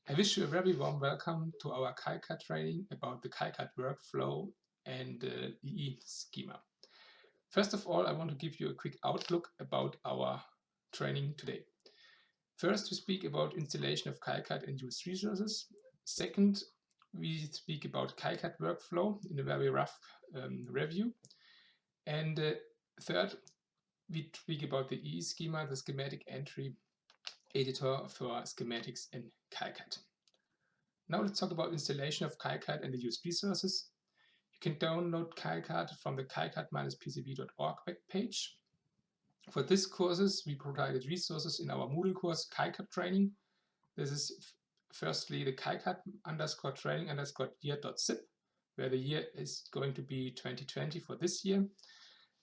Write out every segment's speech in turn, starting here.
I wish you a very warm welcome to our KiCad training about the KiCad workflow and Eeschema. First of all, I want to give you a quick outlook about our training today. First, we speak about installation of KiCad and used resources. Second, we speak about KiCad workflow in a very rough review. And third, we speak about the Eeschema, the schematic entry editor for schematics in KiCad. Now let's talk about installation of KiCad and the used resources. You can download KiCad from the kicad-pcb.org webpage. For this courses, we provided resources in our Moodle course KiCad training. This is firstly the KiCad_training_year.zip, where the year is going to be 2020 for this year.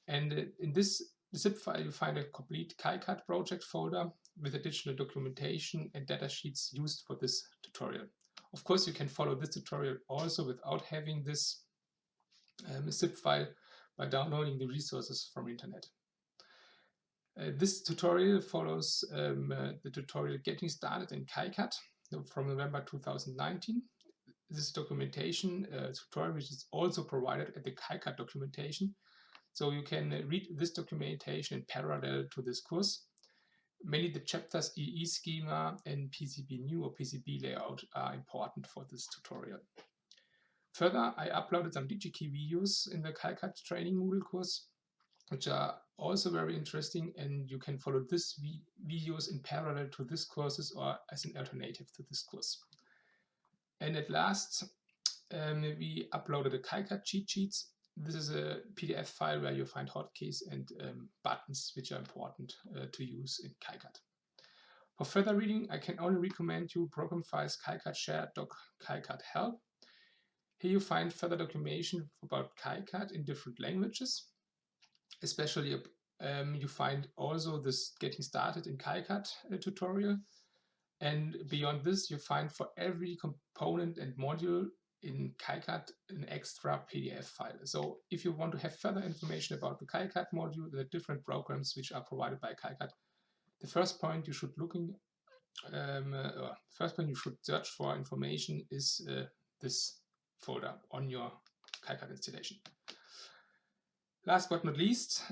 And in this zip file, you find a complete KiCad project folder with additional documentation and data sheets used for this tutorial. Of course, you can follow this tutorial also without having this zip file by downloading the resources from internet. This tutorial follows the tutorial Getting Started in KiCad from November 2019. This documentation tutorial, which is also provided at the KiCad documentation. So you can read this documentation in parallel to this course. Mainly the chapters Eeschema and PCB new or PCB layout are important for this tutorial. Further, I uploaded some DigiKey videos in the KiCad training Moodle course, which are also very interesting, and you can follow these videos in parallel to this courses or as an alternative to this course. And at last, we uploaded the KiCad cheat sheets. This is a PDF file where you find hotkeys and buttons which are important to use in KiCad. For further reading, I can only recommend you program files KiCad share doc KiCad help. Here you find further documentation about KiCad in different languages. Especially you find also this Getting Started in KiCad tutorial. And beyond this, you find for every component and module in KiCad an extra PDF file. So if you want to have further information about the KiCad module, the different programs which are provided by KiCad, the first point you should search for information is this folder on your KiCad installation. Last but not least,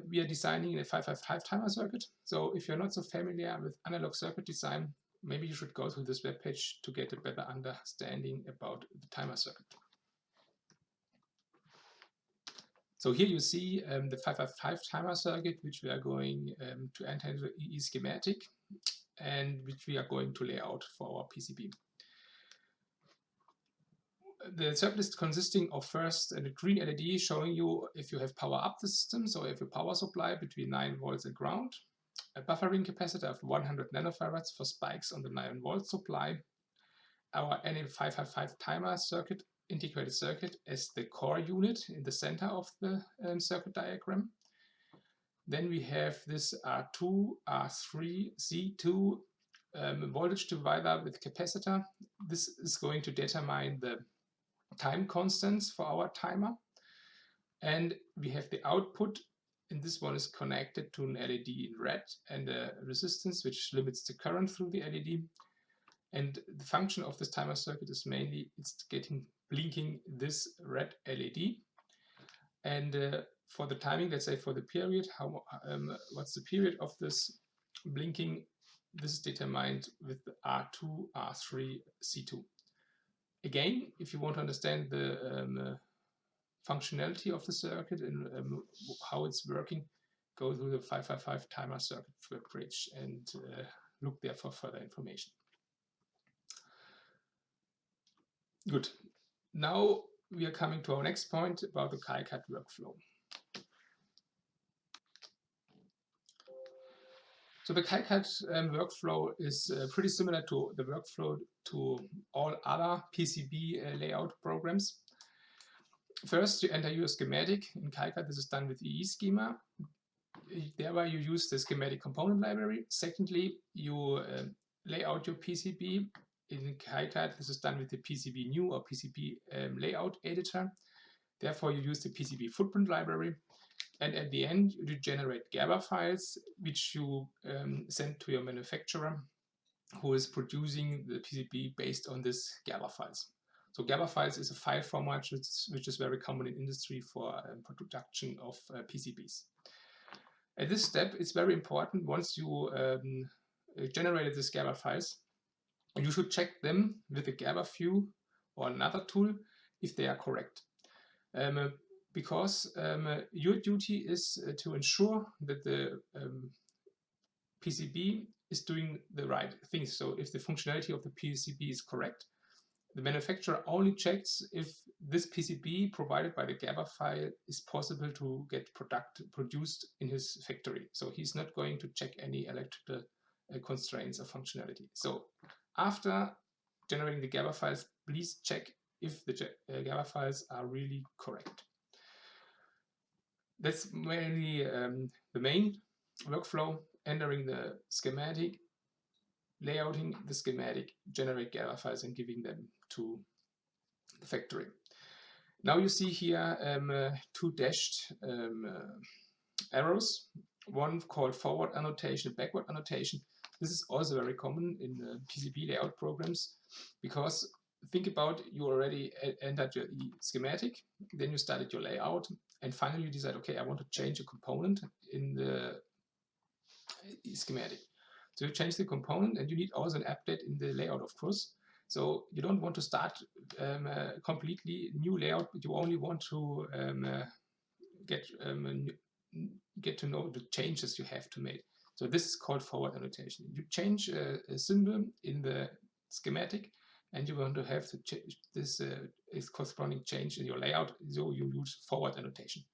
we are designing a 555 timer circuit. So if you're not so familiar with analog circuit design, maybe you should go to this webpage to get a better understanding about the timer circuit. So here you see the 555 timer circuit, which we are going to enter into the EE schematic and which we are going to lay out for our PCB. The circuit is consisting of first a green LED showing you if you have power up the system, so if your power supply between 9 volts and ground, a buffering capacitor of 100 nanofarads for spikes on the 9 volt supply, our NA555 timer circuit, integrated circuit as the core unit in the center of the circuit diagram. Then we have this R2, R3, C2 voltage divider with capacitor. This is going to determine the time constants for our timer. And we have the output, and this one is connected to an LED in red and a resistance which limits the current through the LED. And the function of this timer circuit is mainly it's blinking this red LED. And for the timing, let's say for the period, what's the period of this blinking? This is determined with the R2, R3, C2. Again, if you want to understand the functionality of the circuit and how it's working, go to the 555 timer circuit webpage and look there for further information. Good. Now we are coming to our next point about the KiCad workflow. So the KiCad workflow is pretty similar to the workflow to all other PCB layout programs. First, you enter your schematic. In KiCad, this is done with Eeschema. Thereby, you use the schematic component library. Secondly, you lay out your PCB. In KiCad, this is done with the PCB new or PCB layout editor. Therefore, you use the PCB footprint library. And at the end, you generate Gerber files, which you send to your manufacturer who is producing the PCB based on this GABA files. So GABA files is a file format which is very common in industry for production of PCBs. At this step, it's very important, once you generated these GABA files, you should check them with a GABA view or another tool if they are correct. Because your duty is to ensure that the PCB is doing the right things. So if the functionality of the PCB is correct, the manufacturer only checks if this PCB provided by the GABA file is possible to get produced in his factory. So he's not going to check any electrical constraints or functionality. So after generating the GABA files, please check if the GABA files are really correct. That's mainly the main workflow: entering the schematic, layouting the schematic, generate GABA files, and giving them to the factory. Now you see here two dashed arrows, one called forward annotation, backward annotation. This is also very common in PCB layout programs, because think about, you already entered your schematic, then you started your layout, and finally you decide, okay, I want to change a component in the schematic. So you change the component, and you need also an update in the layout, of course. So you don't want to start a completely new layout, but you only want to get to know the changes you have to make. So this is called forward annotation. You change a symbol in the schematic, and you want to have to change this corresponding change in your layout, so you use forward annotation.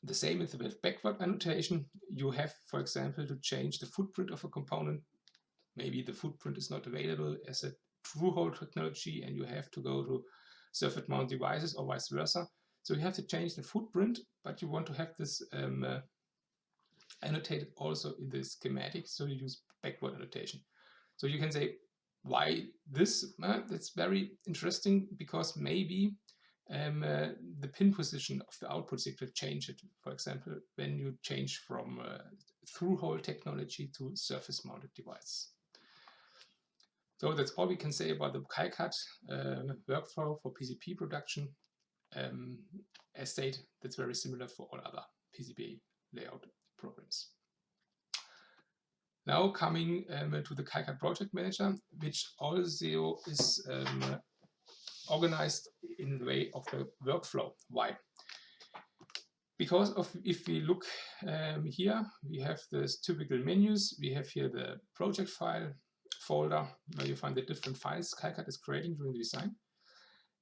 The same with backward annotation. You have, for example, to change the footprint of a component. Maybe the footprint is not available as a through-hole technology, and you have to go to surface mount devices or vice versa. So you have to change the footprint, but you want to have this annotated also in the schematic, so you use backward annotation. So you can say, why this? That's very interesting, because maybe the pin position of the output signal changes, for example, when you change from through-hole technology to surface-mounted device. So that's all we can say about the KiCad workflow for PCB production. As stated, that's very similar for all other PCB layout programs. Now coming to the KiCad Project Manager, which also is organized in the way of the workflow. Why? Because if we look here, we have this typical menus. We have here the project file folder, where you find the different files KiCad is creating during the design.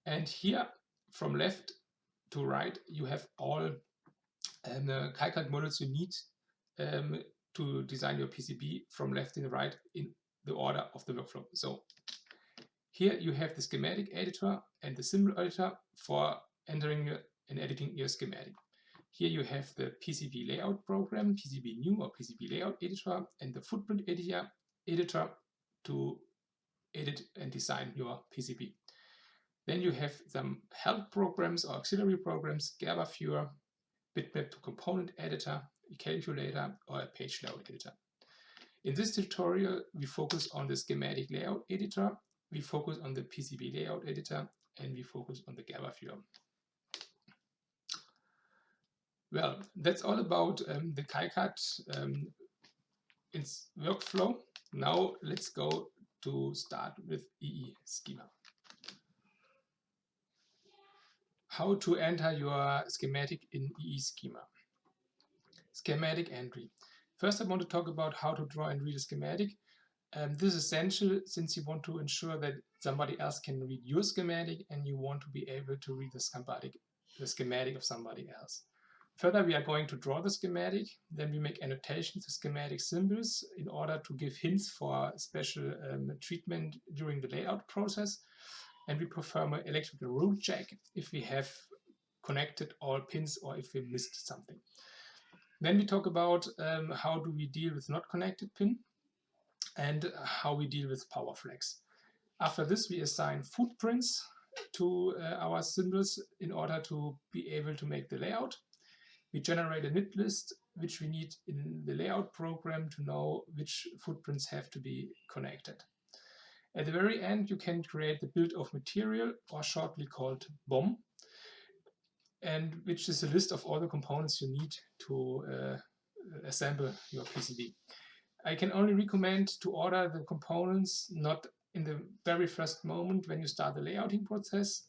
And here, from left to right, you have all the KiCad modules you need to design your PCB from left to right in the order of the workflow. So here you have the schematic editor and the symbol editor for entering and editing your schematic. Here you have the PCB layout program, PCB new or PCB layout editor, and the footprint editor to edit and design your PCB. Then you have some help programs or auxiliary programs, GABA viewer, bitmap to component editor, a calculator, or a page layout editor. In this tutorial, we focus on the schematic layout editor, we focus on the PCB layout editor, and we focus on the GABA viewer. Well, that's all about the KiCad its workflow. Now let's go to start with Eeschema. How to enter your schematic in Eeschema. Schematic entry. First, I want to talk about how to draw and read a schematic. This is essential since you want to ensure that somebody else can read your schematic, and you want to be able to read the schematic of somebody else. Further, we are going to draw the schematic, then we make annotations to schematic symbols in order to give hints for special treatment during the layout process, and we perform an electrical rule check if we have connected all pins or if we missed something. Then we talk about how do we deal with not connected pin and how we deal with power flags. After this, we assign footprints to our symbols in order to be able to make the layout. We generate a nit list which we need in the layout program to know which footprints have to be connected. At the very end, you can create the bill of material, or shortly called BOM, and which is a list of all the components you need to assemble your PCB. I can only recommend to order the components not in the very first moment when you start the layouting process,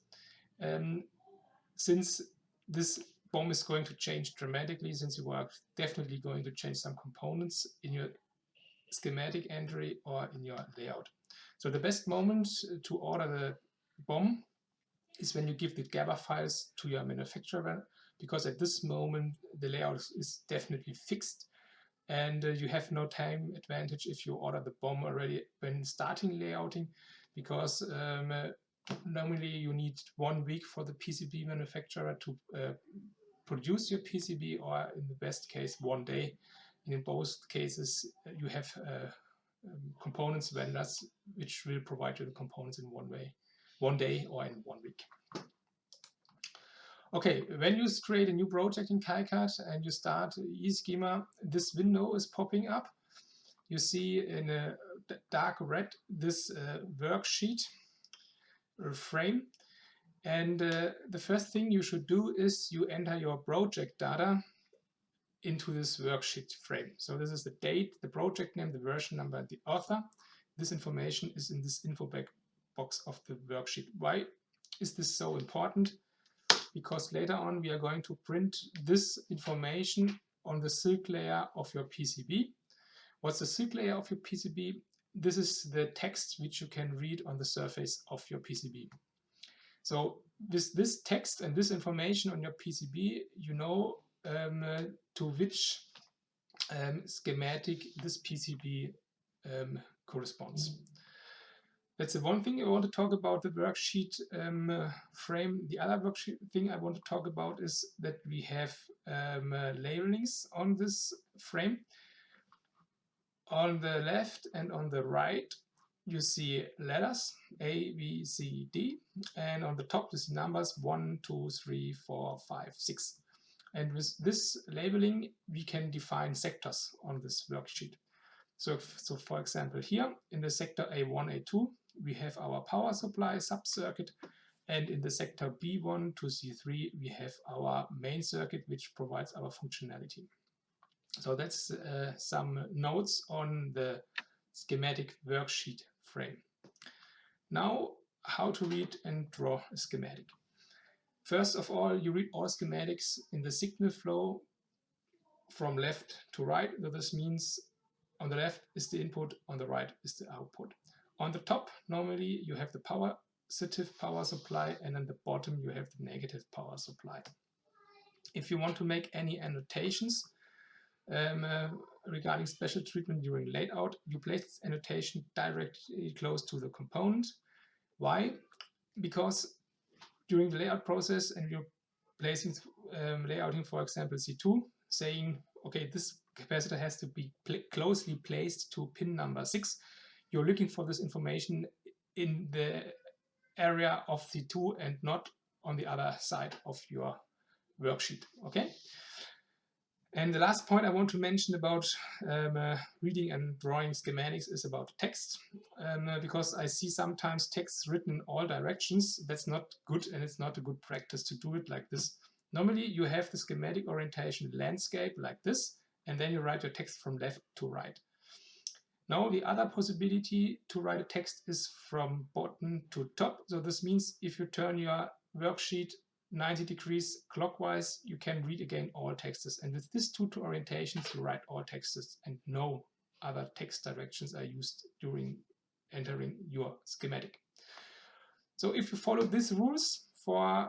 since this BOM is going to change dramatically, since you are definitely going to change some components in your schematic entry or in your layout. So the best moment to order the BOM is when you give the GABA files to your manufacturer, because at this moment the layout is definitely fixed, and you have no time advantage if you order the BOM already when starting layouting, because normally you need 1 week for the PCB manufacturer to produce your PCB, or in the best case 1 day. And in both cases you have components vendors which will provide you the components in 1 day or in 1 week. Okay, when you create a new project in KiCad and you start Eeschema, this window is popping up. You see in a dark red this worksheet frame, and the first thing you should do is you enter your project data into this worksheet frame. So this is the date, the project name, the version number, and the author. This information is in this info box of the worksheet. Why is this so important? Because later on we are going to print this information on the silk layer of your PCB. What's the silk layer of your PCB? This is the text which you can read on the surface of your PCB. So with this text and this information on your PCB, you know to which schematic this PCB corresponds. That's the one thing I want to talk about, the worksheet frame. The other worksheet thing I want to talk about is that we have labelings on this frame. On the left and on the right you see letters A, B, C, D, and on the top you see numbers 1, 2, 3, 4, 5, 6. And with this labeling we can define sectors on this worksheet. So for example, here in the sector A1, A2 we have our power supply sub-circuit, and in the sector B1 to C3 we have our main circuit which provides our functionality. So that's some notes on the schematic worksheet frame. Now, how to read and draw a schematic. First of all, you read all schematics in the signal flow from left to right. So this means on the left is the input, on the right is the output. On the top, normally you have the positive power supply, and on the bottom you have the negative power supply. If you want to make any annotations regarding special treatment during layout, you place this annotation directly close to the component. Why? Because during the layout process, and you're placing layouting, for example, C2, saying, okay, this capacitor has to be closely placed to pin number 6. You're looking for this information in the area of C2 and not on the other side of your worksheet. Okay. And the last point I want to mention about reading and drawing schematics is about text, because I see sometimes text written in all directions. That's not good, and it's not a good practice to do it like this. Normally you have the schematic orientation landscape like this, and then you write your text from left to right. Now the other possibility to write a text is from bottom to top. So this means if you turn your worksheet 90 degrees clockwise, you can read again all texts. And with these two orientations, you write all texts, and no other text directions are used during entering your schematic. So if you follow these rules for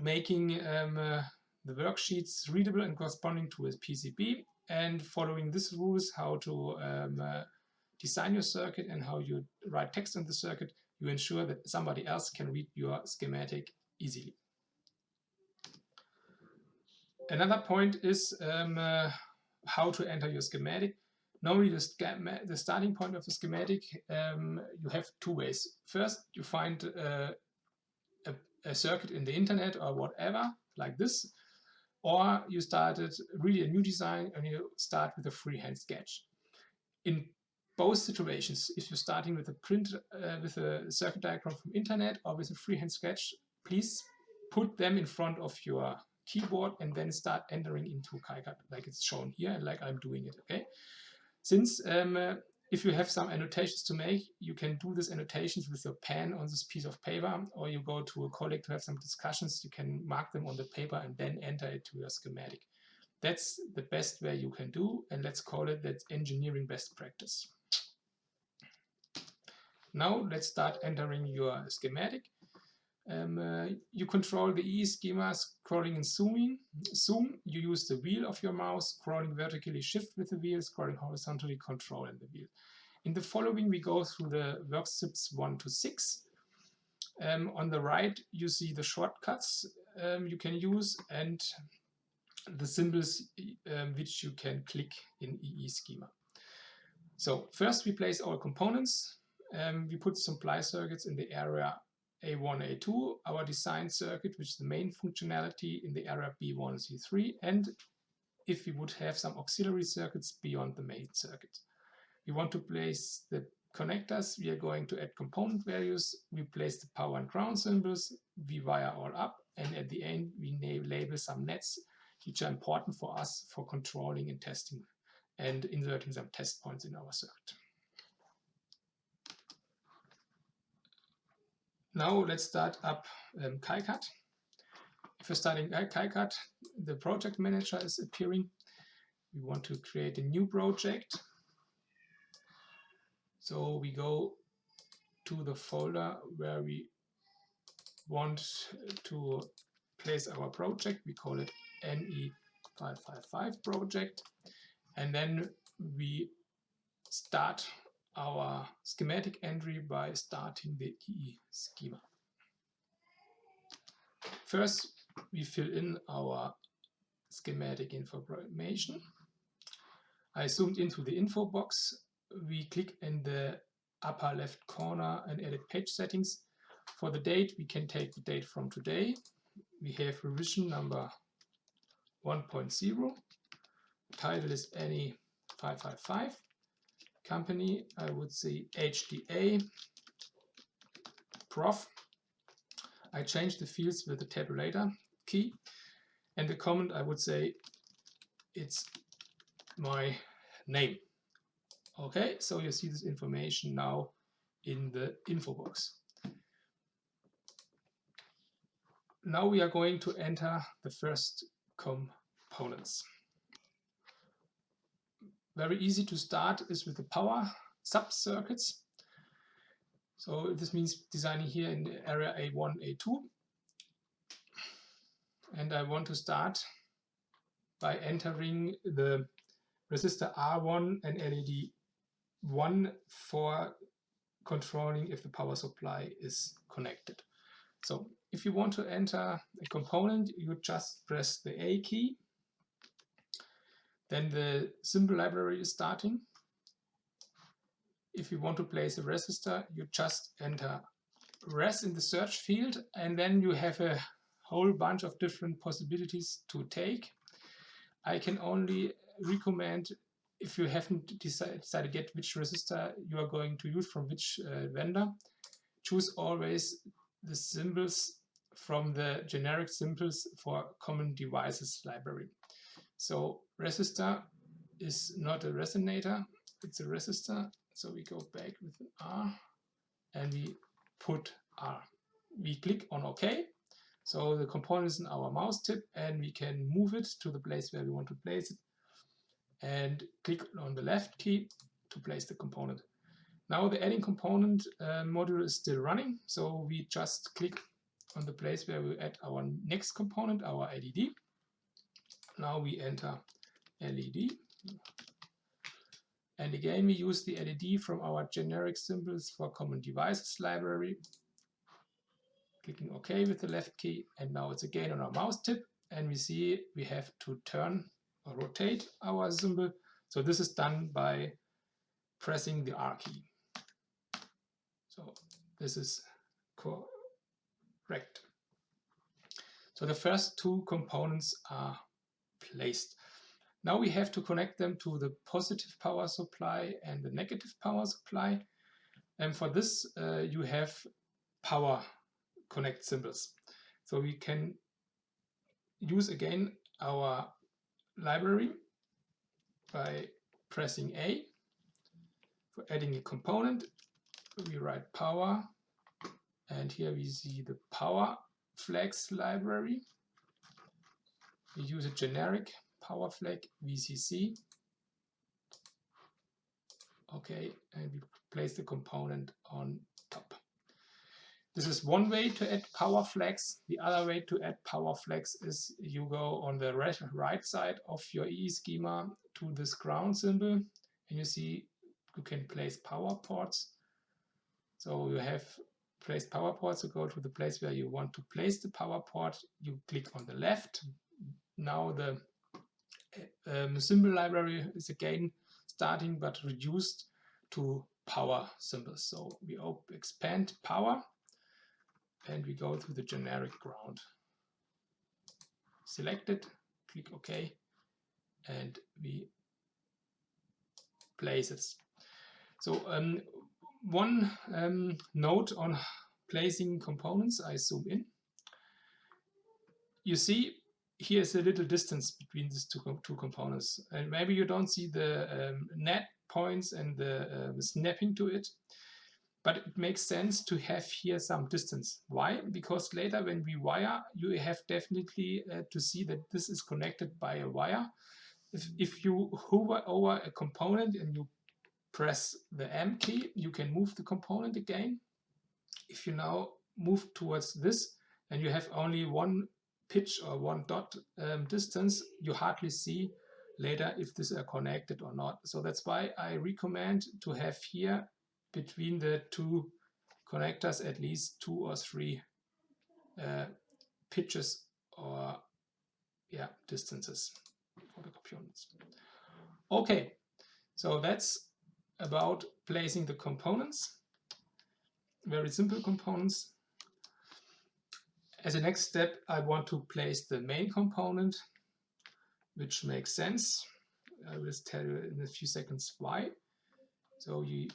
making the worksheets readable and corresponding to a PCB, and following these rules how to design your circuit and how you write text on the circuit, you ensure that somebody else can read your schematic easily. Another point is how to enter your schematic. Normally the starting point of the schematic, you have two ways. First, you find a circuit in the internet or whatever, like this, or you started really a new design and you start with a freehand sketch. In both situations, if you're starting with a print, with a circuit diagram from internet or with a freehand sketch, please put them in front of your keyboard and then start entering into KiCad like it's shown here and like I'm doing it, okay? Since if you have some annotations to make, you can do these annotations with your pen on this piece of paper, or you go to a colleague to have some discussions, you can mark them on the paper and then enter it to your schematic. That's the best way you can do, and let's call it that's engineering best practice. Now let's start entering your schematic. You control the Eeschema scrolling and zooming. Zoom, you use the wheel of your mouse, scrolling vertically shift with the wheel, scrolling horizontally control in the wheel. In the following, we go through the work steps 1 to 6. On the right, you see the shortcuts you can use and the symbols which you can click in Eeschema. So first we place our components. We put supply circuits in the area A1, A2, our design circuit, which is the main functionality, in the area B1, C3, and if we would have some auxiliary circuits beyond the main circuit. We want to place the connectors, we are going to add component values, we place the power and ground symbols, we wire all up, and at the end we label some nets which are important for us for controlling and testing and inserting some test points in our circuit. Now let's start up KiCad. If you're starting KiCad, the project manager is appearing. We want to create a new project. So we go to the folder where we want to place our project. We call it NE555 project. And then we start our schematic entry by starting the Eeschema. First, we fill in our schematic information. I zoomed into the info box. We click in the upper left corner and edit page settings. For the date, we can take the date from today. We have revision number 1.0. Title is NE555. Company, I would say HDA. Prof. I changed the fields with the tabulator key. And the comment, I would say it's my name. Okay, so you see this information now in the info box. Now we are going to enter the first components. Very easy to start is with the power sub-circuits. So this means designing here in the area A1, A2. And I want to start by entering the resistor R1 and LED 1 for controlling if the power supply is connected. So if you want to enter a component, you just press the A key. Then the symbol library is starting. If you want to place a resistor, you just enter res in the search field, and then you have a whole bunch of different possibilities to take. I can only recommend, if you haven't decided yet which resistor you are going to use from which vendor, choose always the symbols from the generic symbols for common devices library. So resistor is not a resonator, it's a resistor. So we go back with an R and we put R. We click on OK. So the component is in our mouse tip and we can move it to the place where we want to place it. And click on the left key to place the component. Now the adding component module is still running. So we just click on the place where we add our next component, our LED. Now we enter LED. And again, we use the LED from our generic symbols for common devices library. Clicking OK with the left key. And now it's again on our mouse tip. And we see we have to turn or rotate our symbol. So this is done by pressing the R key. So this is correct. So the first two components are placed. Now we have to connect them to the positive power supply and the negative power supply. And for this, you have power connect symbols. So we can use again our library by pressing A. For adding a component, we write power, and here we see the power flags library. We use a generic power flag VCC. Okay, and we place the component on top. This is one way to add power flags. The other way to add power flags is you go on the right side of your Eeschema to this ground symbol, and you see you can place power ports. So you have placed power ports. You go to the place where you want to place the power port. You click on the left. Now the symbol library is again starting but reduced to power symbols. So we expand power and we go to the generic ground. Select it, click OK, and we place it. So one note on placing components, I zoom in. You see here's a little distance between these two components, and maybe you don't see the net points and the snapping to it, but it makes sense to have here some distance. Why? Because later when we wire, you have definitely to see that this is connected by a wire. If you hover over a component and you press the M key, you can move the component again. If you now move towards this and you have only one pitch or one dot distance, you hardly see later if these are connected or not. So that's why I recommend to have here between the two connectors at least 2 or 3 pitches or distances for the components. Okay, so that's about placing the components. Very simple components. As a next step, I want to place the main component, which makes sense. I will tell you in a few seconds why. So you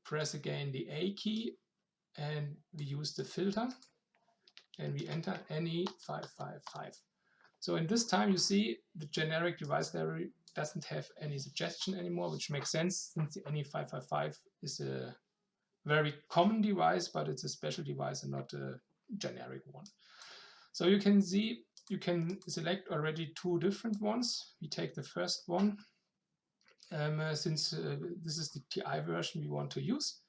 press again the A key and we use the filter and we enter any 555. So in this time you see the generic device library doesn't have any suggestion anymore, which makes sense since the any 555 is a very common device, but it's a special device and not a generic one. So you can see you can select already 2 different ones. We take the first one since this is the TI version we want to use.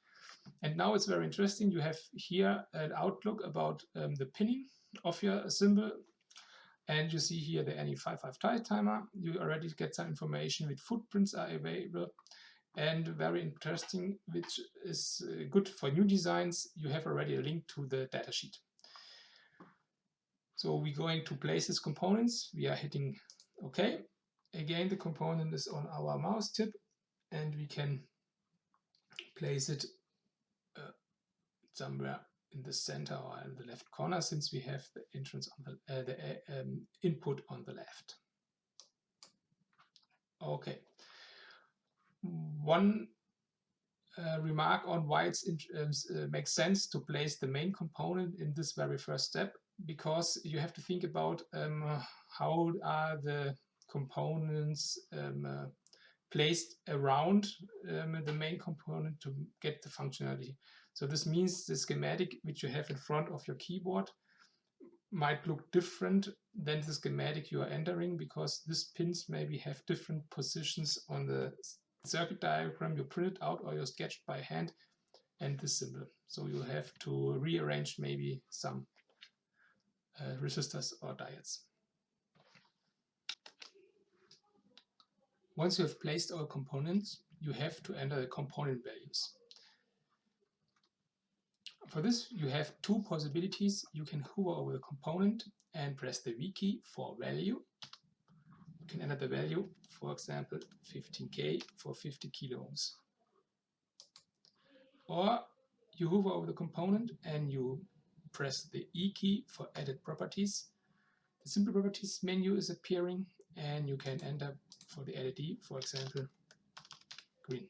And now it's very interesting. You have here an outlook about the pinning of your symbol. And you see here the any 555 timer. You already get some information with footprints are available. And very interesting, which is good for new designs, you have already a link to the datasheet. So we're going to place these components. We are hitting OK. Again, the component is on our mouse tip, and we can place it somewhere in the center or in the left corner, since we have the entrance on the input on the left. Okay. One remark on why it makes sense to place the main component in this very first step, because you have to think about how are the components placed around the main component to get the functionality. So this means the schematic which you have in front of your keyboard might look different than the schematic you are entering, because these pins maybe have different positions on the circuit diagram you printed out or you sketched by hand and this symbol. So you have to rearrange maybe some resistors or diodes. Once you have placed all components, you have to enter the component values. For this, you have 2 possibilities. You can hover over the component and press the V key for value. You can enter the value, for example, 15K for 50 kilo ohms. Or you hover over the component and you press the E key for edit properties. the simple properties menu is appearing, and you can enter for the LED, for example, green.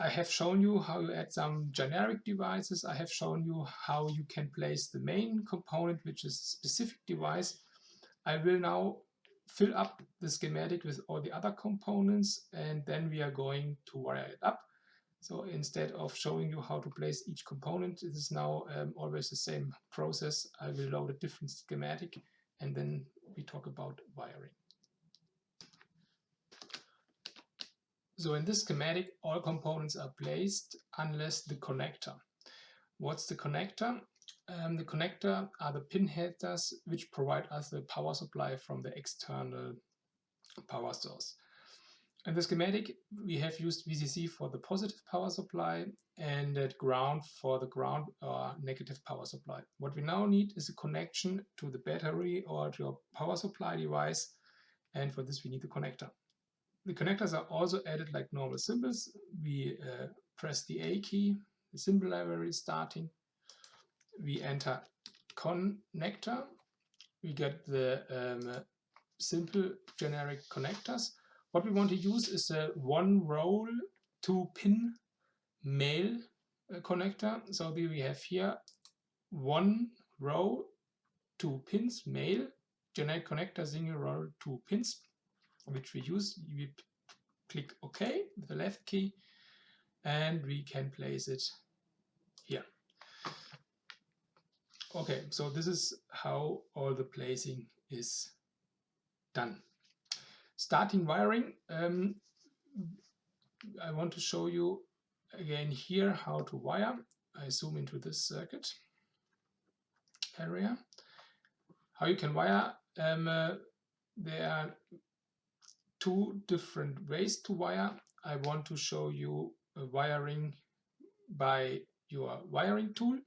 I have shown you how you add some generic devices. I have shown you how you can place the main component, which is a specific device. I will now fill up the schematic with all the other components, and then we are going to wire it up. So instead of showing you how to place each component, it is now always the same process. I will load a different schematic, and then we talk about wiring. So in this schematic, all components are placed unless the connector. What's the connector? The connector are the pin headers which provide us the power supply from the external power source. In the schematic, we have used VCC for the positive power supply and at ground for the ground or negative power supply. What we now need is a connection to the battery or to your power supply device, and for this we need the connector. The connectors are also added like normal symbols. We press the A key, the symbol library is starting. We enter connector. We get the simple generic connectors. What we want to use is a 1-row 2-pin male connector. So we have here 1 row 2 pins male generic connector, single row 2 pins, which we use. We click OK with the left key, and we can place it here. Okay, so this is how all the placing is done. Starting wiring, I want to show you again here how to wire. I zoom into this circuit area. How you can wire. There are 2 different ways to wire. I want to show you wiring by your wiring tool.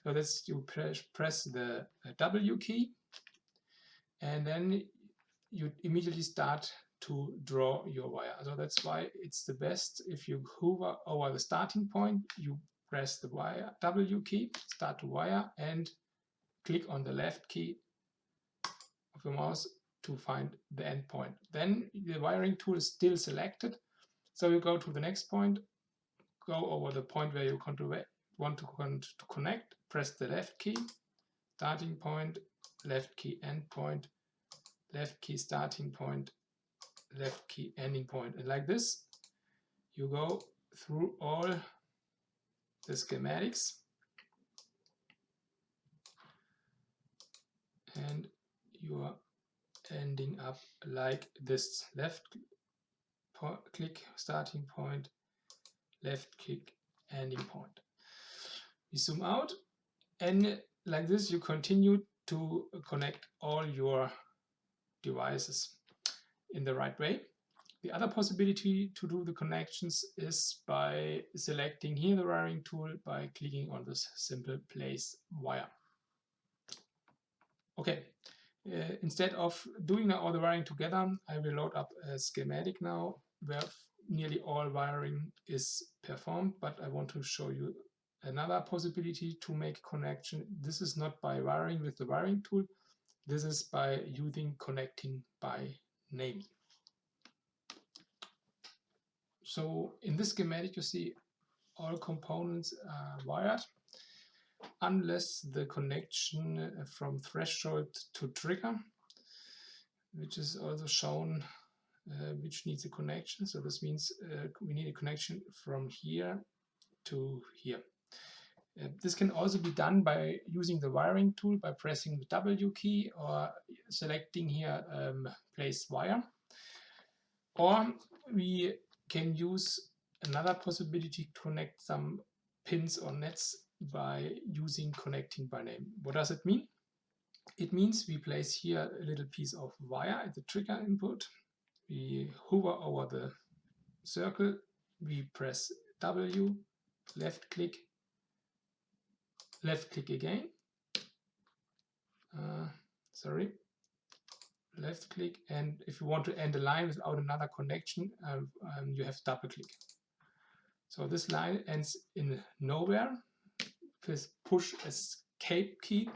So that's you press the W key, and then you immediately start to draw your wire. So that's why it's the best if you hover over the starting point, you press the W key, start to wire, and click on the left key of the mouse to find the end point. Then the wiring tool is still selected. So you go to the next point, go over the point where you want to connect, press the left key, starting point, left key end point, left key starting point, left key ending point. And like this, you go through all the schematics, and you are ending up like this. Left click starting point, left click ending point. We zoom out, and like this you continue to connect all your devices in the right way. The other possibility to do the connections is by selecting here the wiring tool by clicking on this simple place wire. Okay, instead of doing all the wiring together, I will load up a schematic now where nearly all wiring is performed, but I want to show you another possibility to make a connection. This is not by wiring with the wiring tool. This is by using connecting by name. So in this schematic, you see all components are wired, unless the connection from threshold to trigger, which is also shown, which needs a connection. So this means we need a connection from here to here. This can also be done by using the wiring tool by pressing the W key or selecting here place wire. Or we can use another possibility to connect some pins or nets by using connecting by name. What does it mean? It means we place here a little piece of wire at the trigger input. We hover over the circle, we press W, left click again, left click, and if you want to end a line without another connection, you have double click. So this line ends in nowhere. Please push escape key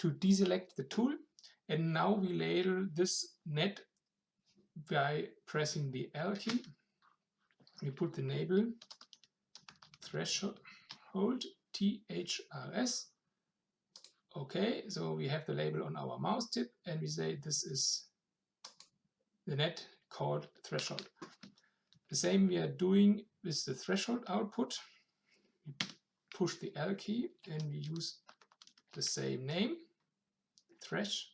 to deselect the tool. And now we label this net by pressing the L key. We put the label threshold THRS. Okay, so we have the label on our mouse tip and we say this is the net called threshold. The same we are doing with the threshold output. We push the L key and we use the same name, thresh.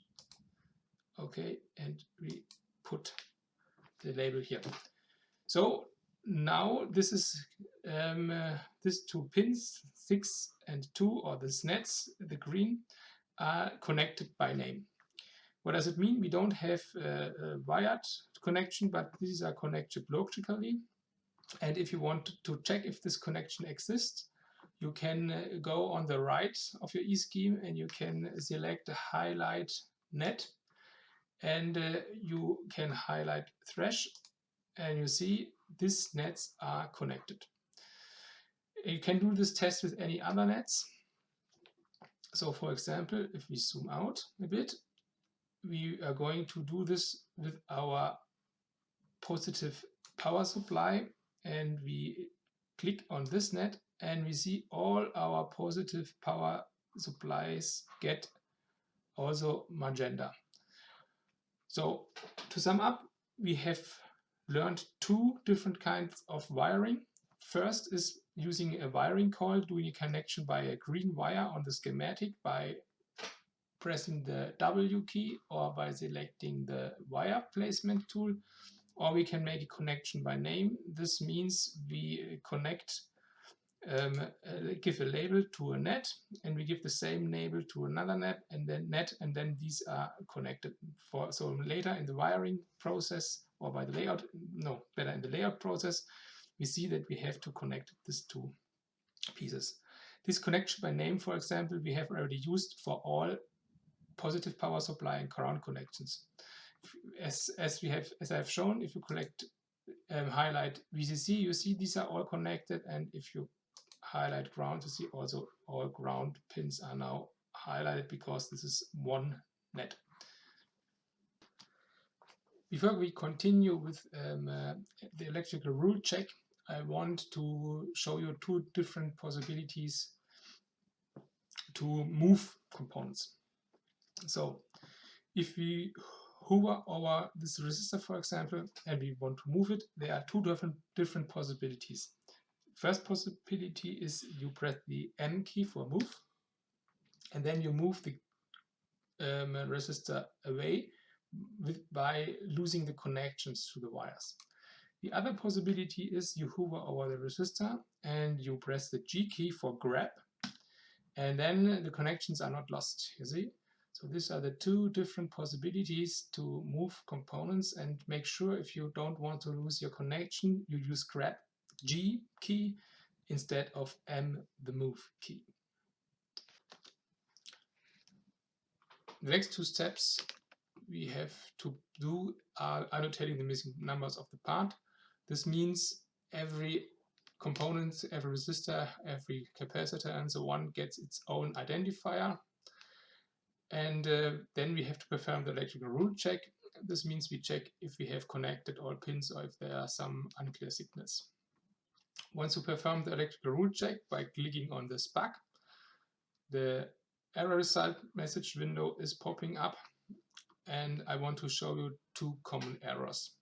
Okay, and we put the label here. So now this is these two pins, 6 and 2, or these nets, the green, are connected by name. What does it mean? We don't have a wired connection, but these are connected logically. And if you want to check if this connection exists, you can go on the right of your Eeschema and you can select the highlight net, and you can highlight thresh, and you see these nets are connected. You can do this test with any other nets. So for example, if we zoom out a bit, we are going to do this with our positive power supply, and we click on this net and we see all our positive power supplies get also magenta. So to sum up, we have learned two different kinds of wiring. First is using a wiring coil, doing a connection by a green wire on the schematic by pressing the W key or by selecting the wire placement tool, or we can make a connection by name. This means we connect, give a label to a net, and we give the same label to another net, and then these are connected. So later in the wiring process, or by the layout, no, better in the layout process, we see that we have to connect these two pieces. This connection by name, for example, we have already used for all positive power supply and ground connections. As I have shown, if you highlight VCC, you see these are all connected, and if you highlight ground, you see also all ground pins are now highlighted because this is one net. Before we continue with the electrical rule check, I want to show you two different possibilities to move components. So if we hover over this resistor, for example, and we want to move it, there are two different possibilities. First possibility is you press the N key for move, and then you move the resistor away by losing the connections to the wires. The other possibility is you hover over the resistor and you press the G key for grab, and then the connections are not lost, you see? So these are the two different possibilities to move components, and make sure if you don't want to lose your connection, you use grab G key instead of M, the move key. The next two steps we have to do are annotating the missing numbers of the part. This means every component, every resistor, every capacitor and so on gets its own identifier. And then we have to perform the electrical rule check. This means we check if we have connected all pins or if there are some unclear signals. Once you perform the electrical rule check by clicking on this bug, the error result message window is popping up, and I want to show you two common errors.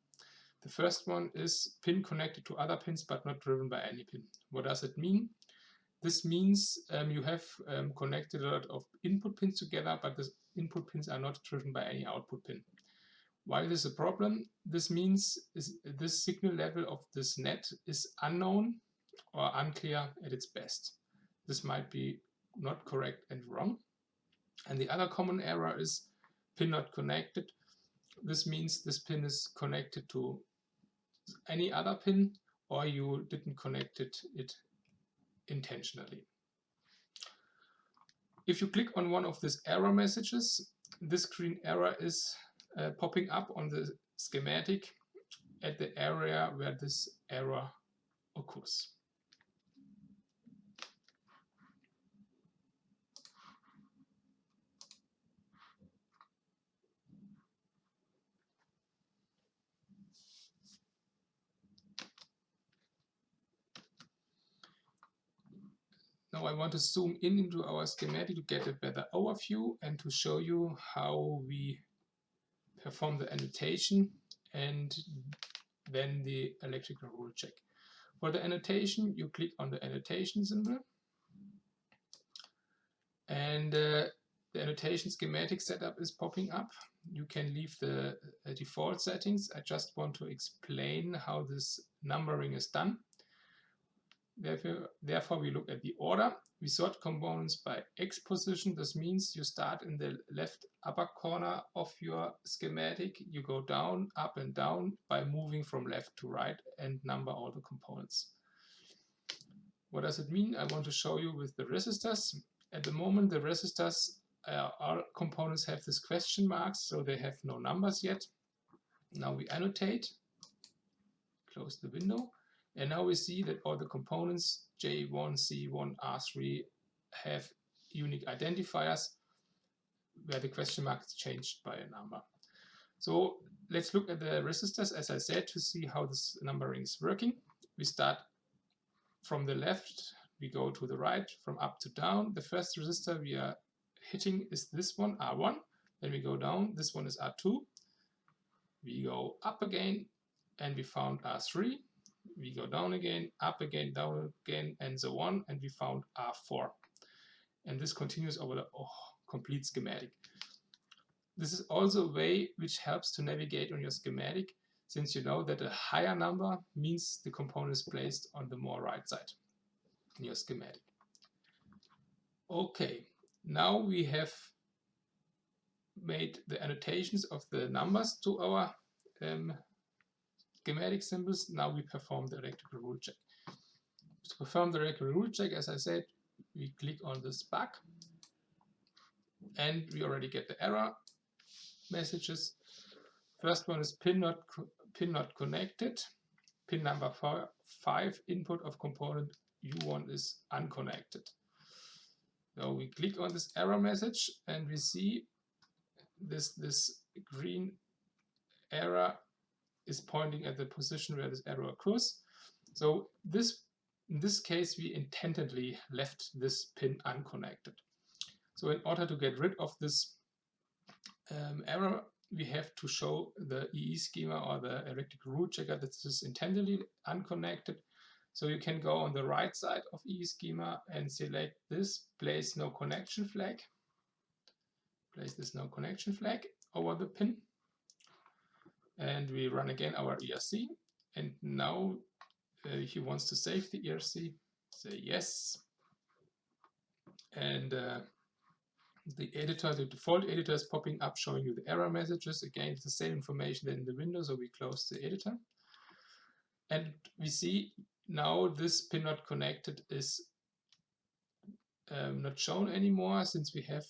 The first one is pin connected to other pins but not driven by any pin. What does it mean? This means you have connected a lot of input pins together, but the input pins are not driven by any output pin. Why is this a problem? This means this signal level of this net is unknown or unclear at its best. This might be not correct and wrong. And the other common error is pin not connected. This means this pin is connected to any other pin, or you didn't connect it intentionally. If you click on one of these error messages, this green error is popping up on the schematic at the area where this error occurs. Now I want to zoom in into our schematic to get a better overview and to show you how we perform the annotation and then the electrical rule check. For the annotation, you click on the annotation symbol, and the annotation schematic setup is popping up. You can leave the default settings. I just want to explain how this numbering is done. Therefore, we look at the order. We sort components by X position. This means you start in the left upper corner of your schematic. You go down, up and down by moving from left to right and number all the components. What does it mean? I want to show you with the resistors. At the moment, the resistors, all components have this question marks, so they have no numbers yet. Now we annotate, close the window. And now we see that all the components J1, C1, R3 have unique identifiers where the question mark is changed by a number. So let's look at the resistors, as I said, to see how this numbering is working. We start from the left, we go to the right, from up to down. The first resistor we are hitting is this one, R1. Then we go down, this one is R2. We go up again, and we found R3. We go down again, up again, down again, and so on, and we found R4. And this continues over the complete schematic. This is also a way which helps to navigate on your schematic, since you know that a higher number means the component is placed on the more right side in your schematic. Okay, now we have made the annotations of the numbers to our schematic symbols. Now we perform the electrical rule check. To perform the electrical rule check, as I said, we click on this bug and we already get the error messages. First one is pin not connected. Pin number 5, input of component U1 is unconnected. So we click on this error message and we see this green error is pointing at the position where this error occurs. So in this case, we intentionally left this pin unconnected. So in order to get rid of this error, we have to show the Eeschema or the electrical rule checker that this is intentionally unconnected. So you can go on the right side of Eeschema and select this, place no connection flag. Place this no connection flag over the pin. And we run again our ERC, and now he wants to save the ERC, say yes. And the editor, the default editor is popping up showing you the error messages. Again, it's the same information than in the window, so we close the editor. And we see now this pin not connected is not shown anymore, since we have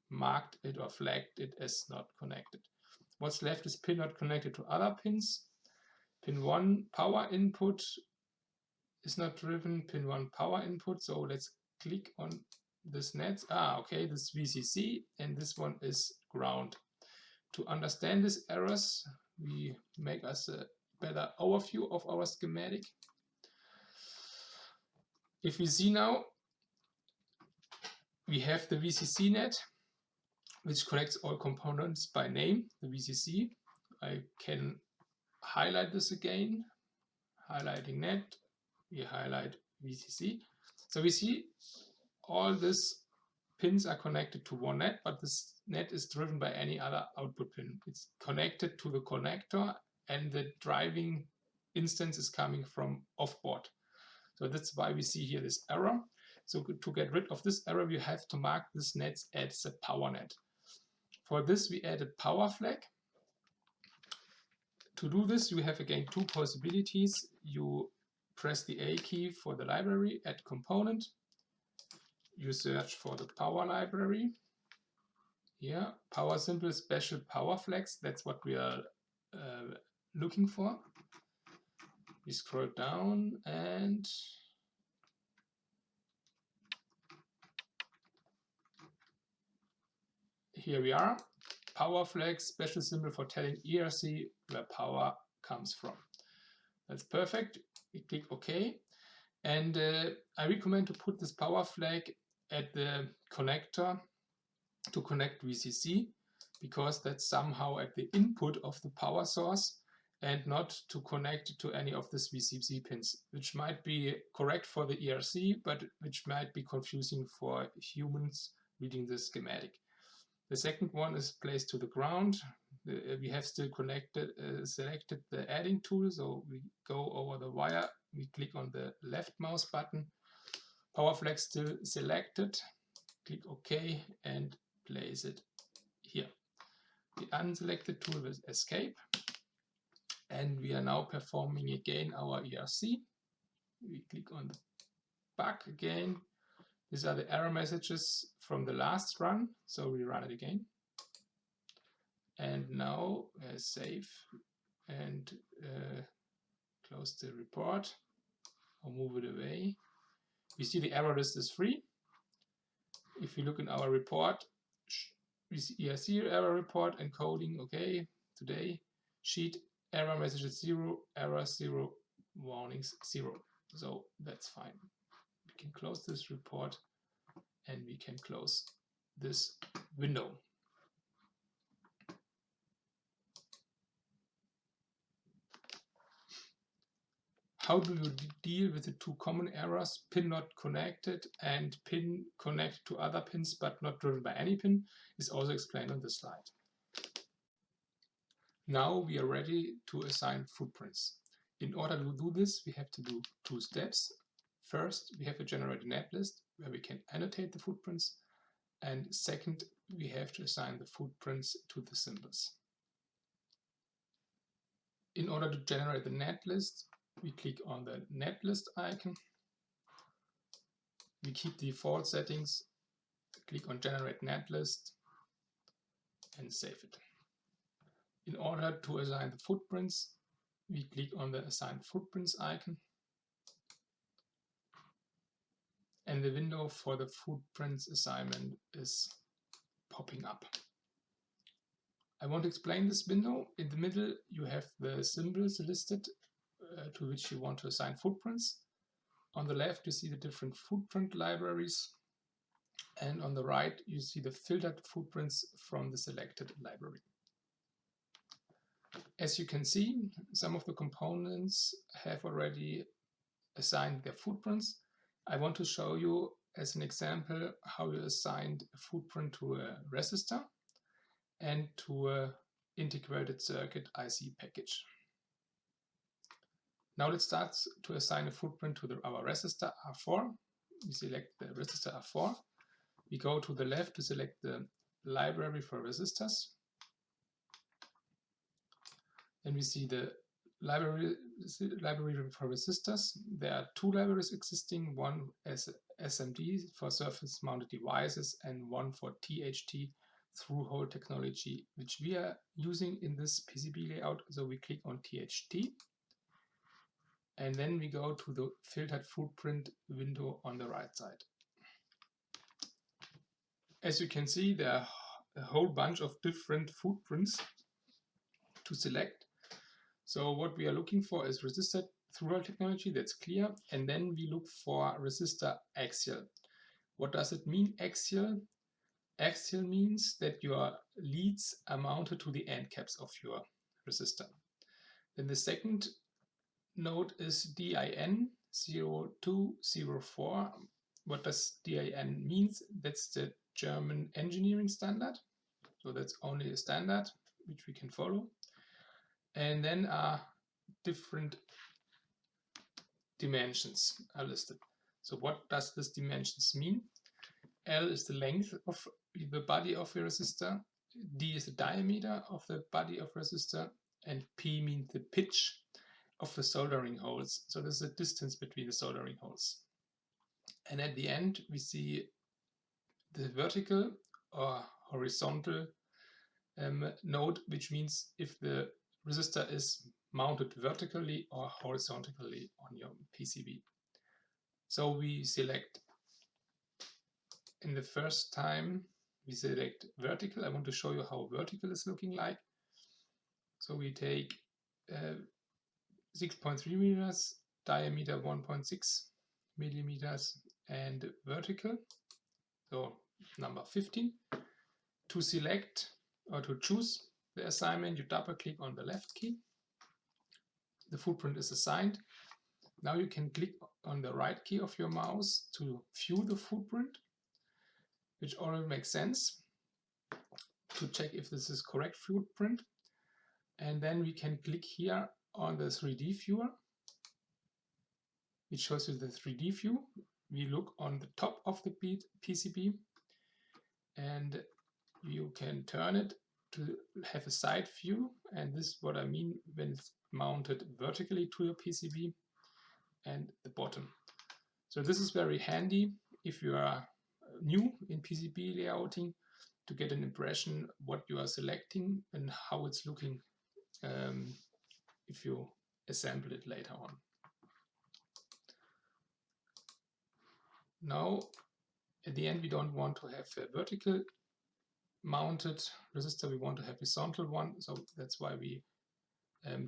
marked it or flagged it as not connected. What's left is pin not connected to other pins. Pin 1 power input is not driven. Pin 1 power input. So let's click on this net. Okay, this VCC, and this one is ground. To understand these errors, we make us a better overview of our schematic. If we see now, we have the VCC net, which connects all components by name, the VCC. I can highlight this again, highlighting net, we highlight VCC. So we see all these pins are connected to one net, but this net is driven by any other output pin. It's connected to the connector, and the driving instance is coming from off-board. So that's why we see here this error. So to get rid of this error, we have to mark this net as a power net. For this, we added power flag. To do this, you have again two possibilities. You press the A key for the library, add component. You search for the power library. Here, power symbol, special power flags. That's what we are looking for. We scroll down and here we are. Power flag, special symbol for telling ERC where power comes from. That's perfect. We click OK. And I recommend to put this power flag at the connector to connect VCC, because that's somehow at the input of the power source and not to connect to any of these VCC pins, which might be correct for the ERC, but which might be confusing for humans reading the schematic. The second one is placed to the ground. We have still selected the adding tool, so we go over the wire, we click on the left mouse button, power flag still selected, click OK and place it here. We unselect the tool with escape, and we are now performing again our ERC. We click on the bug again. These are the error messages from the last run, so we run it again. And now save and close the report or move it away. We see the error list is free. If you look in our report, we see ERC error report, encoding, okay, today, sheet, error messages 0, error 0, warnings 0. So that's fine. We can close this report and we can close this window. How do you deal with the two common errors, pin not connected and pin connected to other pins but not driven by any pin, is also explained on this slide. Now we are ready to assign footprints. In order to do this, we have to do two steps. First, we have to generate a netlist where we can annotate the footprints. And second, we have to assign the footprints to the symbols. In order to generate the netlist, we click on the netlist icon. We keep the default settings, click on generate netlist and save it. In order to assign the footprints, we click on the assign footprints icon. And the window for the footprints assignment is popping up. I want to explain this window. In the middle, you have the symbols listed to which you want to assign footprints. On the left, you see the different footprint libraries. And on the right, you see the filtered footprints from the selected library. As you can see, some of the components have already assigned their footprints. I want to show you as an example how you assigned a footprint to a resistor and to an integrated circuit IC package. Now let's start to assign a footprint to our resistor R4. We select the resistor R4. We go to the left to select the library for resistors. Then we see the library for resistors. There are two libraries existing, one as SMD for surface mounted devices and one for THT through-hole technology, which we are using in this PCB layout. So we click on THT and then we go to the filtered footprint window on the right side. As you can see, there are a whole bunch of different footprints to select. So what we are looking for is resistor through-hole technology, that's clear. And then we look for resistor axial. What does it mean, axial? Axial means that your leads are mounted to the end caps of your resistor. Then the second node is DIN 0204. What does DIN means? That's the German engineering standard. So that's only a standard which we can follow. And then different dimensions are listed. So what does this dimensions mean? L is the length of the body of your resistor, D is the diameter of the body of resistor, and P means the pitch of the soldering holes. So there's a distance between the soldering holes. And at the end we see the vertical or horizontal node, which means if the resistor is mounted vertically or horizontally on your PCB. So we select, in the first time we select vertical. I want to show you how vertical is looking like. So we take 6.3 meters, diameter 1.6 millimeters, and vertical, so number 15. To select or to choose the assignment, you double click on the left key. The footprint is assigned. Now you can click on the right key of your mouse to view the footprint, which already makes sense, to check if this is correct footprint. And then we can click here on the 3D viewer. It shows you the 3D view. We look on the top of the PCB, and you can turn it to have a side view, and this is what I mean when it's mounted vertically to your PCB and the bottom. So this is very handy if you are new in PCB layouting, to get an impression what you are selecting and how it's looking if you assemble it later on. Now at the end, we don't want to have a vertical mounted resistor, we want to have a horizontal one, so that's why we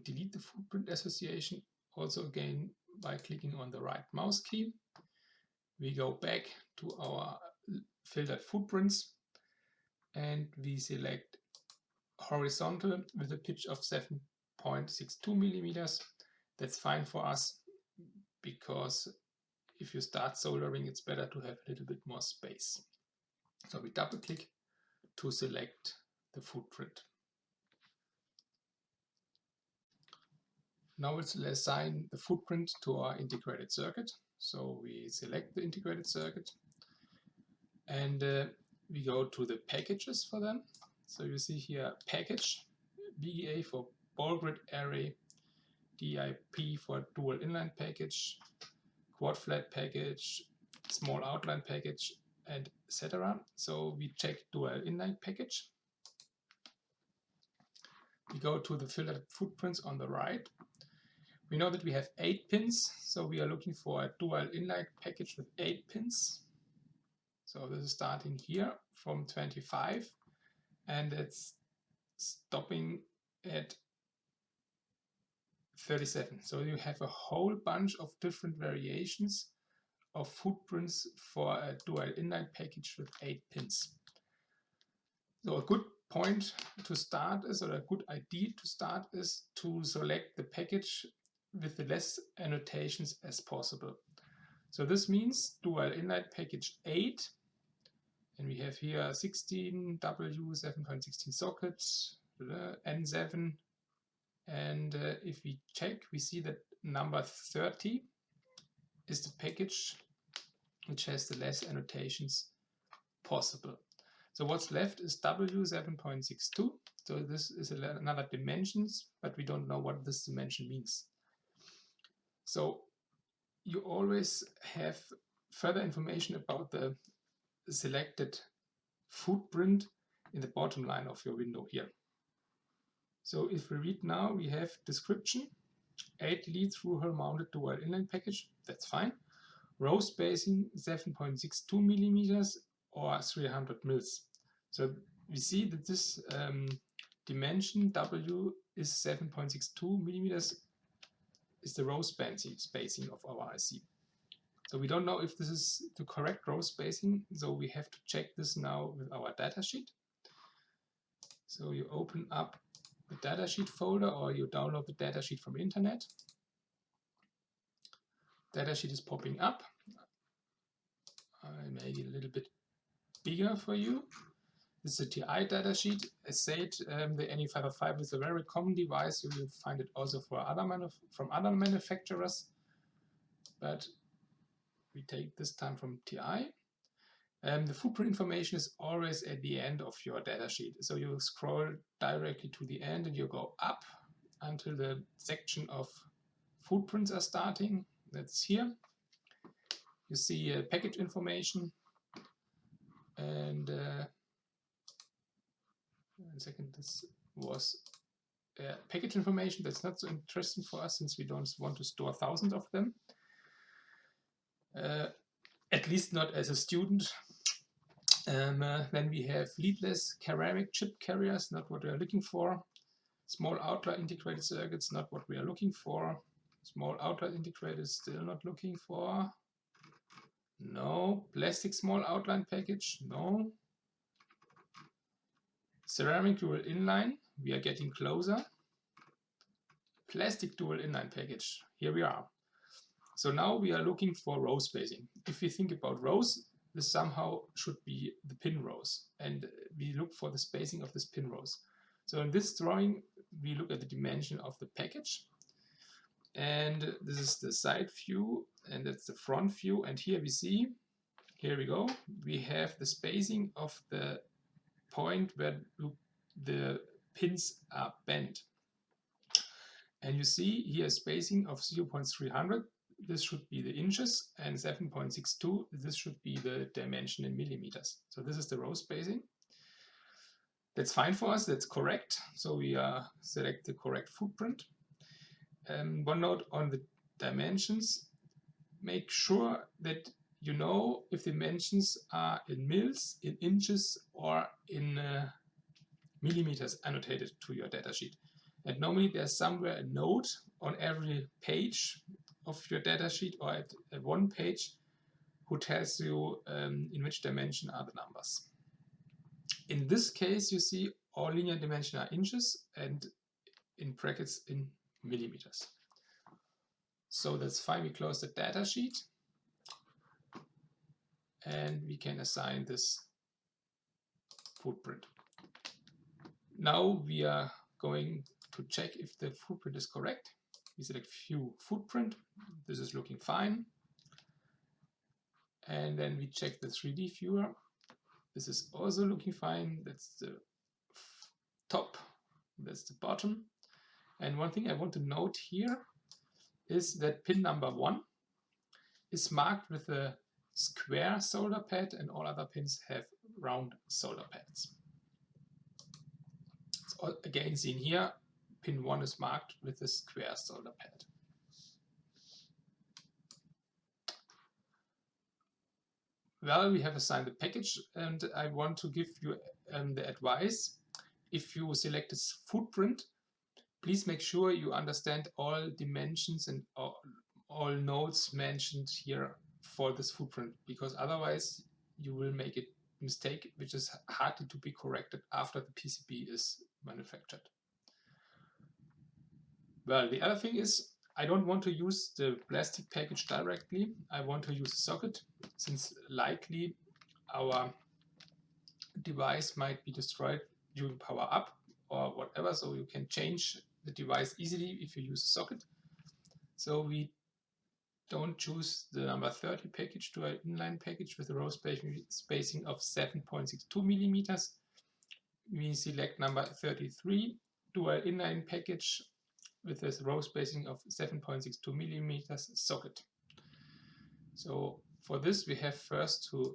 delete the footprint association. Also again, by clicking on the right mouse key, we go back to our filtered footprints and we select horizontal with a pitch of 7.62 millimeters. That's fine for us, because if you start soldering, it's better to have a little bit more space. So we double click to select the footprint. Now let's assign the footprint to our integrated circuit. So we select the integrated circuit and we go to the packages for them. So you see here package, BEA for ball grid array, DIP for dual inline package, quad flat package, small outline package, and etc. So we check dual inline package. We go to the filtered footprints on the right. We know that we have 8 pins, so we are looking for a dual inline package with 8 pins. So this is starting here from 25 and it's stopping at 37. So you have a whole bunch of different variations of footprints for a dual inline package with 8 pins. So a good point to start is, or a good idea to start is, to select the package with the less annotations as possible. So this means dual inline package 8, and we have here 16 W 7.16 sockets, N7, and if we check, we see that number 30 is the package which has the less annotations possible. So what's left is W 7.62. So this is another dimensions, but we don't know what this dimension means. So you always have further information about the selected footprint in the bottom line of your window here. So if we read now, we have description, 8 lead through her mounted dual inline package, that's fine. Row spacing 7.62 millimeters or 300 mils. So we see that this dimension W is 7.62 millimeters, is the row spacing of our IC. So we don't know if this is the correct row spacing, so we have to check this now with our datasheet. So you open up the datasheet folder or you download the datasheet from internet. Datasheet is popping up. I made it a little bit bigger for you. This is a TI datasheet. As said, the NE505 is a very common device. You will find it also for from other manufacturers, but we take this time from TI. The footprint information is always at the end of your datasheet. So you scroll directly to the end and you go up until the section of footprints are starting. That's here. You see package information, and one second, this was package information. That's not so interesting for us since we don't want to store thousands of them. At least not as a student. Then we have leadless ceramic chip carriers, not what we are looking for. Small outlet integrated circuits, not what we are looking for. Small outlet integrated, still not looking for. No. Plastic small outline package? No. Ceramic dual inline, we are getting closer. Plastic dual inline package, here we are. So now we are looking for row spacing. If we think about rows, this somehow should be the pin rows, and we look for the spacing of this pin rows. So in this drawing, we look at the dimension of the package, and this is the side view, and that's the front view, and here we see, here we go, we have the spacing of the point where the pins are bent. And you see here spacing of 0.300, this should be the inches, and 7.62, this should be the dimension in millimeters. So this is the row spacing. That's fine for us, that's correct. So we select the correct footprint. One note on the dimensions, make sure that you know if the dimensions are in mils, in inches, or in millimeters annotated to your datasheet. And normally there's somewhere a note on every page of your datasheet, or at one page, who tells you in which dimension are the numbers. In this case, you see all linear dimension are inches and in brackets in millimeters. So that's fine, we close the datasheet and we can assign this footprint. Now we are going to check if the footprint is correct. We select view footprint, this is looking fine. And then we check the 3D viewer, this is also looking fine. That's the top, that's the bottom. And one thing I want to note here is that pin number 1 is marked with a square solder pad, and all other pins have round solder pads. It's again seen here, pin 1 is marked with a square solder pad. Well, we have assigned the package, and I want to give you the advice. If you select this footprint, please make sure you understand all dimensions and all nodes mentioned here for this footprint, because otherwise you will make a mistake which is hardly to be corrected after the PCB is manufactured. Well, the other thing is, I don't want to use the plastic package directly. I want to use a socket, since likely our device might be destroyed during power up or whatever, so you can change the device easily if you use a socket. So we don't choose the number 30 package to an inline package with a row spacing of 7.62 millimeters. We select number 33 to an inline package with a row spacing of 7.62 millimeters socket. So for this we have first to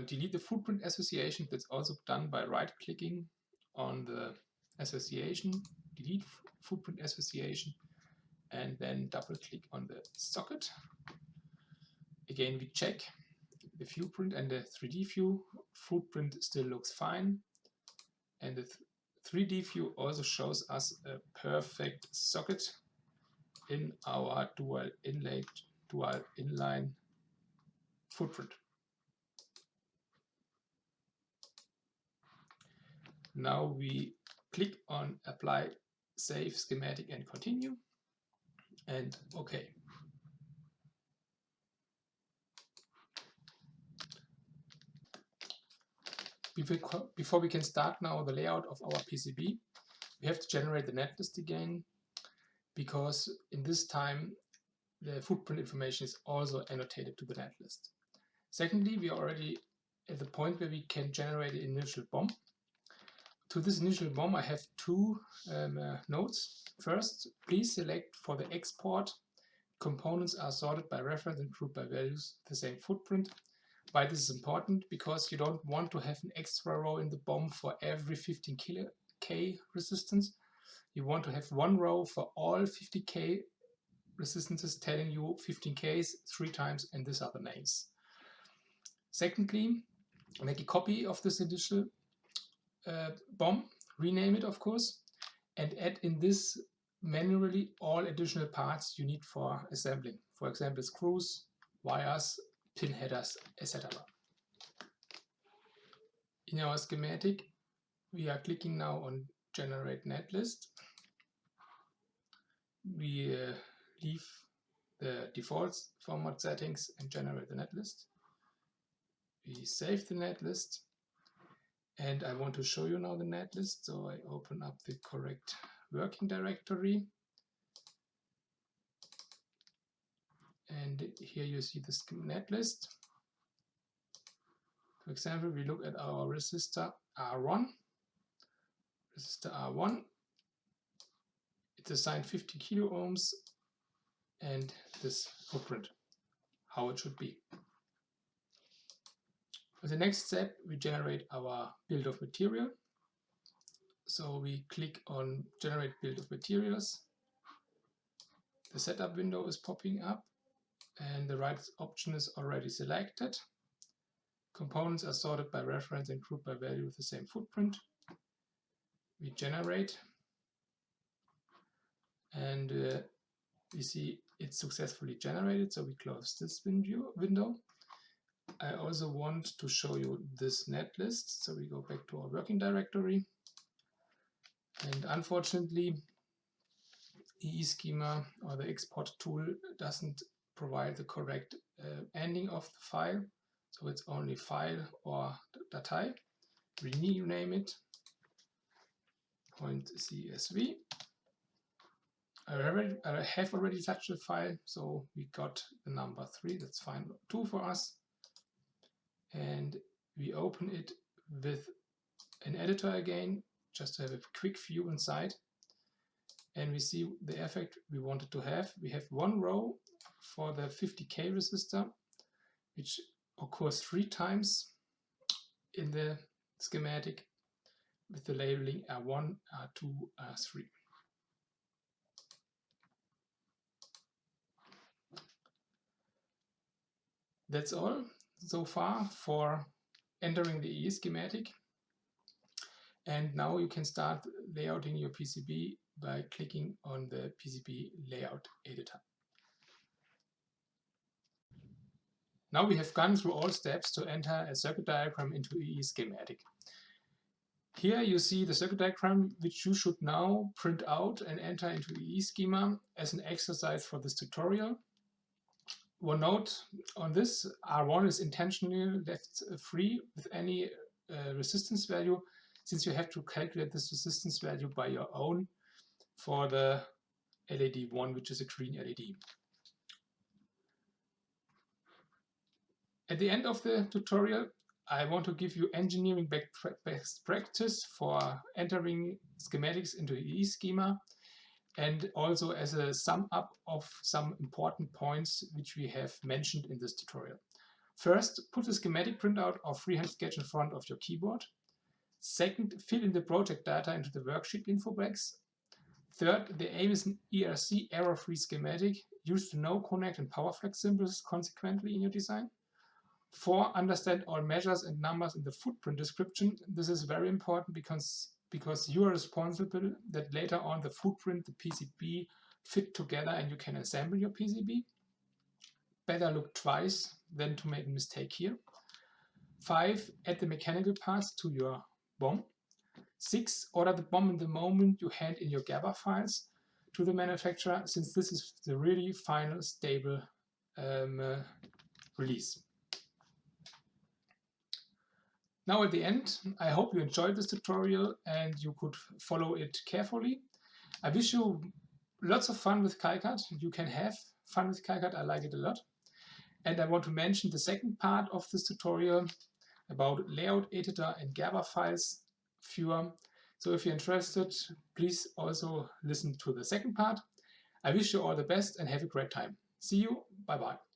delete the footprint association. That's also done by right-clicking on the association, delete footprint association, and then double-click on the socket. Again, we check the viewprint, and the 3D view footprint still looks fine, and the 3D view also shows us a perfect socket in our dual inline footprint. Now we click on apply, save schematic, and continue, and OK. Before we can start now the layout of our PCB, we have to generate the netlist again, because in this time the footprint information is also annotated to the netlist. Secondly, we are already at the point where we can generate an initial BOM. To this initial BOM, I have two notes. First, please select for the export. Components are sorted by reference and grouped by values, the same footprint. Why this is important? Because you don't want to have an extra row in the BOM for every 15K resistance. You want to have one row for all 50K resistances telling you 15Ks 3 times, and these are the names. Secondly, make a copy of this initial BOM, rename it of course, and add in this manually all additional parts you need for assembling. For example, screws, wires, pin headers, etc. In our schematic, we are clicking now on Generate Netlist. We leave the default format settings and generate the netlist. We save the netlist, and I want to show you now the netlist, so I open up the correct working directory. And here you see the netlist. For example, we look at our resistor R1. Resistor R1, it's assigned 50 kilo ohms, and this footprint, how it should be. For the next step, we generate our bill of material. So we click on Generate Bill of Materials. The setup window is popping up, and the right option is already selected. Components are sorted by reference and grouped by value with the same footprint. We generate, and we see it's successfully generated, so we close this window. I also want to show you this netlist, so we go back to our working directory. And unfortunately, Eeschema or the export tool doesn't provide the correct ending of the file, so it's only file or Datei. Rename it .csv. I have already touched the file, so we got the number 3, that's fine, 2 for us. And we open it with an editor again, just to have a quick view inside. And we see the effect we wanted to have. We have one row for the 50K resistor, which occurs 3 times in the schematic with the labeling R1, R2, R3. That's all so far for entering the EE schematic. And now you can start layouting your PCB by clicking on the PCB layout editor. Now we have gone through all steps to enter a circuit diagram into EE schematic. Here you see the circuit diagram, which you should now print out and enter into Eeschema as an exercise for this tutorial. One note on this, R1 is intentionally left free with any resistance value, since you have to calculate this resistance value by your own for the LED 1, which is a green LED. At the end of the tutorial, I want to give you engineering best practice for entering schematics into Eeschema, and also as a sum up of some important points which we have mentioned in this tutorial. First, put a schematic printout or freehand sketch in front of your keyboard. Second, fill in the project data into the worksheet info box. Third, the aim is an ERC error-free schematic. Use the no, connect and power flex symbols consequently in your design. 4, understand all measures and numbers in the footprint description. This is very important because you are responsible that later on the footprint, the PCB fit together and you can assemble your PCB. Better look twice than to make a mistake here. 5, add the mechanical parts to your BOM. 6, order the BOM in the moment you hand in your GABA files to the manufacturer, since this is the really final stable release. Now at the end, I hope you enjoyed this tutorial and you could follow it carefully. I wish you lots of fun with KiCad. You can have fun with KiCad, I like it a lot. And I want to mention the second part of this tutorial about layout editor and GABA files viewer. So if you're interested, please also listen to the second part. I wish you all the best and have a great time. See you, bye bye.